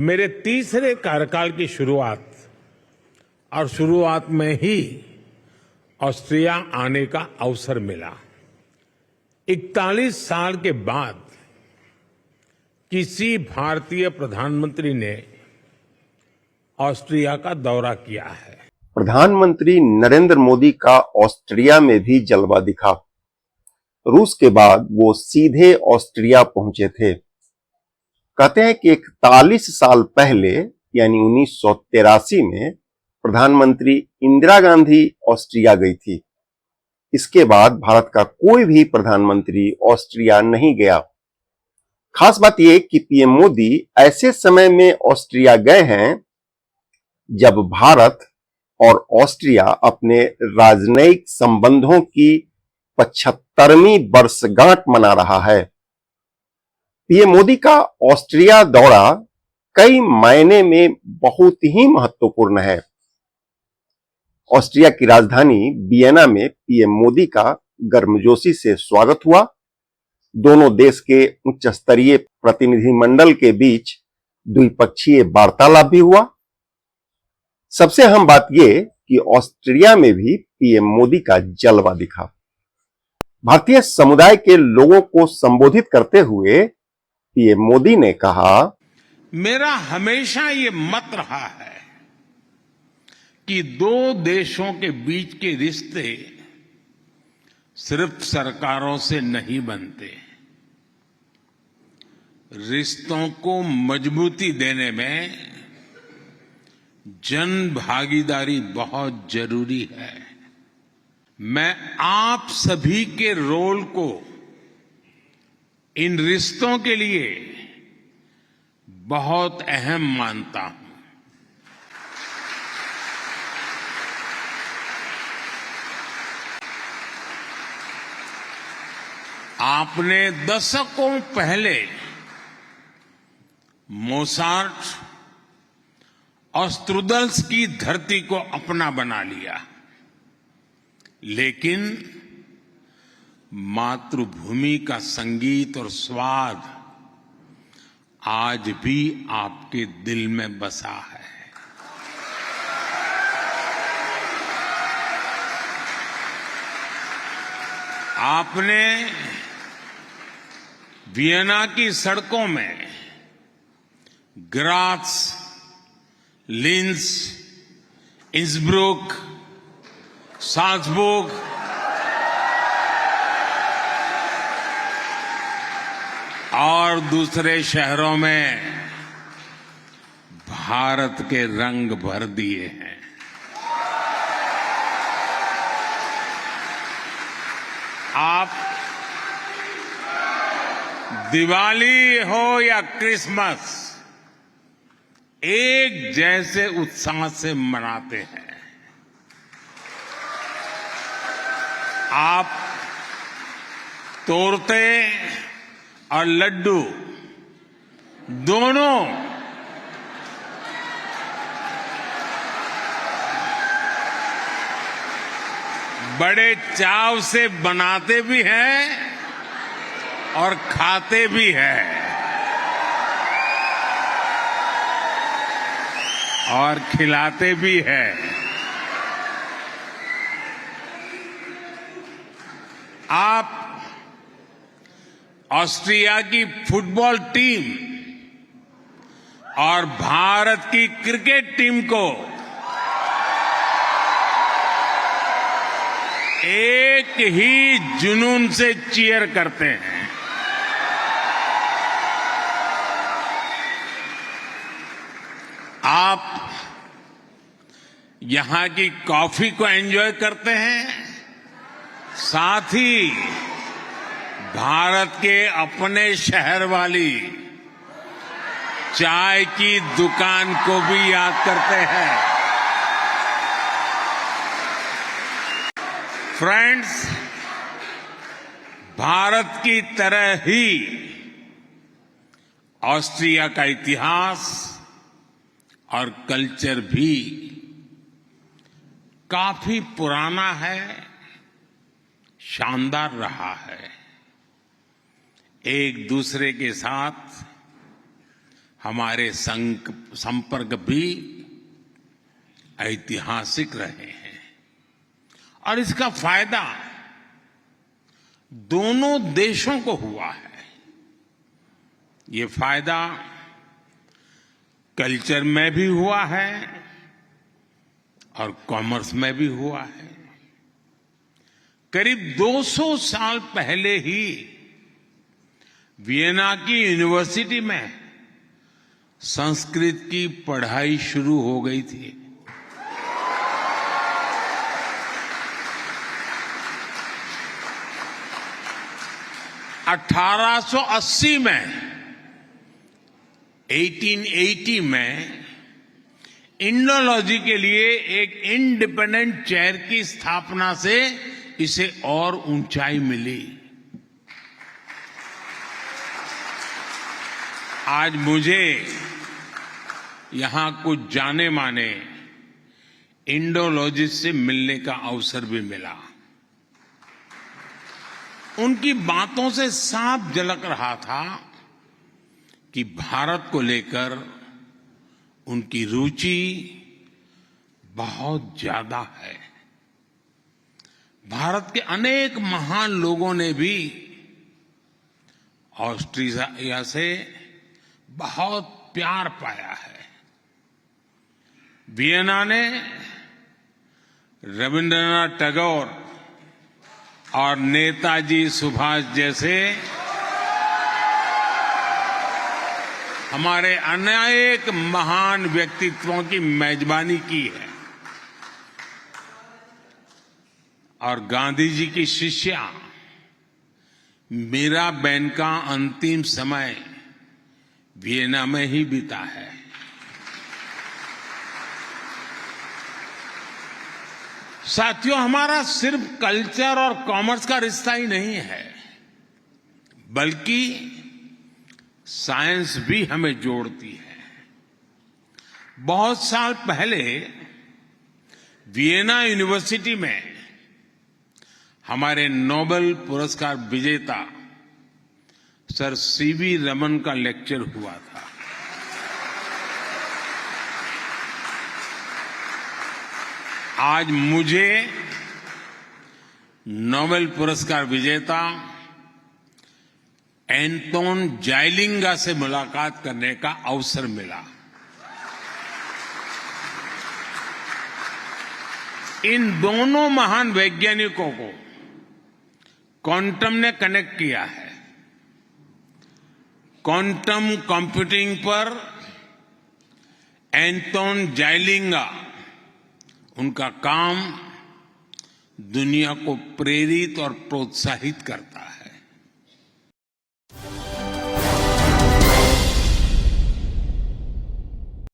मेरे तीसरे कार्यकाल की शुरुआत और शुरुआत में ही ऑस्ट्रिया आने का अवसर मिला। 41 साल के बाद किसी भारतीय प्रधानमंत्री ने ऑस्ट्रिया का दौरा किया है। प्रधानमंत्री नरेंद्र मोदी का ऑस्ट्रिया में भी जलवा दिखा। रूस के बाद वो सीधे ऑस्ट्रिया पहुंचे थे। कहते हैं कि 41 साल पहले यानी 1983 में प्रधानमंत्री इंदिरा गांधी ऑस्ट्रिया गई थी। इसके बाद भारत का कोई भी प्रधानमंत्री ऑस्ट्रिया नहीं गया। खास बात यह कि पीएम मोदी ऐसे समय में ऑस्ट्रिया गए हैं जब भारत और ऑस्ट्रिया अपने राजनयिक संबंधों की 75वीं वर्षगांठ मना रहा है। पीएम मोदी का ऑस्ट्रिया दौरा कई मायने में बहुत ही महत्वपूर्ण है। ऑस्ट्रिया की राजधानी वियना में पीएम मोदी का गर्मजोशी से स्वागत हुआ। दोनों देश के उच्च स्तरीय प्रतिनिधिमंडल के बीच द्विपक्षीय वार्तालाप भी हुआ। सबसे अहम बात यह कि ऑस्ट्रिया में भी पीएम मोदी का जलवा दिखा। भारतीय समुदाय के लोगों को संबोधित करते हुए पीएम मोदी ने कहा, मेरा हमेशा ये मत रहा है कि दो देशों के बीच के रिश्ते सिर्फ सरकारों से नहीं बनते। रिश्तों को मजबूती देने में जन भागीदारी बहुत जरूरी है। मैं आप सभी के रोल को इन रिश्तों के लिए बहुत अहम मानता हूं। आपने दशकों पहले मोसार्ट और स्ट्रूदल्स की धरती को अपना बना लिया, लेकिन मातृभूमि का संगीत और स्वाद आज भी आपके दिल में बसा है। आपने वियना की सड़कों में ग्रात्स, लिंस, इंसब्रुक, साल्जबर्ग और दूसरे शहरों में भारत के रंग भर दिए हैं। आप दिवाली हो या क्रिसमस एक जैसे उत्साह से मनाते हैं। आप तोरते और लड्डू दोनों बड़े चाव से बनाते भी हैं और खाते भी हैं और खिलाते भी हैं। आप ऑस्ट्रिया की फुटबॉल टीम और भारत की क्रिकेट टीम को एक ही जुनून से चीयर करते हैं। आप यहां की कॉफी को एंजॉय करते हैं, साथ ही भारत के अपने शहर वाली चाय की दुकान को भी याद करते हैं। फ्रेंड्स, भारत की तरह ही ऑस्ट्रिया का इतिहास और कल्चर भी काफी पुराना है, शानदार रहा है। एक दूसरे के साथ हमारे संपर्क भी ऐतिहासिक रहे हैं और इसका फायदा दोनों देशों को हुआ है। ये फायदा कल्चर में भी हुआ है और कॉमर्स में भी हुआ है। करीब 200 साल पहले ही वियना की यूनिवर्सिटी में संस्कृत की पढ़ाई शुरू हो गई थी। (1880) में 1880 में इंडोलॉजी के लिए एक इंडिपेंडेंट चेयर की स्थापना से इसे और ऊंचाई मिली। आज मुझे यहां कुछ जाने माने इंडोलॉजिस्ट से मिलने का अवसर भी मिला। उनकी बातों से साफ झलक रहा था कि भारत को लेकर उनकी रुचि बहुत ज्यादा है। भारत के अनेक महान लोगों ने भी ऑस्ट्रिया से बहुत प्यार पाया है। वियना ने रविंद्रनाथ टैगोर और नेताजी सुभाष जैसे हमारे अनेक महान व्यक्तित्वों की मेजबानी की है और गांधी जी की शिष्या मीराबेन का अंतिम समय वियना में ही बीता है। साथियों, हमारा सिर्फ कल्चर और कॉमर्स का रिश्ता ही नहीं है, बल्कि साइंस भी हमें जोड़ती है। बहुत साल पहले वियना यूनिवर्सिटी में हमारे नोबेल पुरस्कार विजेता सर सीवी रमन का लेक्चर हुआ था। आज मुझे नोबेल पुरस्कार विजेता एंटोन जाइलिंगा से मुलाकात करने का अवसर मिला। इन दोनों महान वैज्ञानिकों को क्वांटम ने कनेक्ट किया है। क्वांटम कंप्यूटिंग पर एंटोन जाइलिंगा, उनका काम दुनिया को प्रेरित और प्रोत्साहित करता है।